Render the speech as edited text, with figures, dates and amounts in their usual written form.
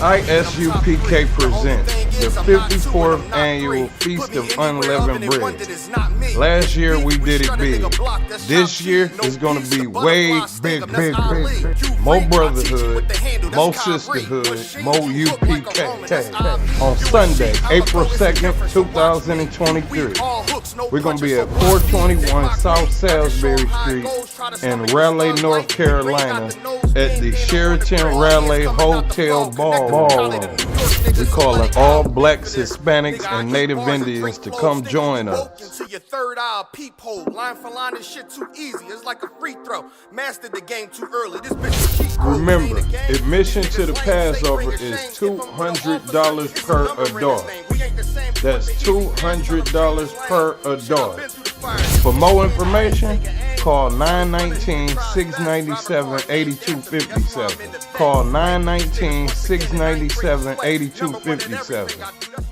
ISUPK presents the 54th annual Feast of Unleavened Bread. Last year we did it big. This year is going to be way big. More brotherhood, more sisterhood, more UPK. On Sunday, April 2nd, 2023, we're going to be at 421 South Salisbury Street in Raleigh, North Carolina at the Sheraton Raleigh Hotel Ballroom. We're calling all blacks, Hispanics, and Native Indians to come join us. Your third eye peephole, line for line, this shit too easy. It's like a free throw. Mastered the game too early. This bitch cheat code. Remember, admission to the Passover is $200 per adult. That's $200 per adult. For more information, call 919-697-8257. Call 919-697-8257.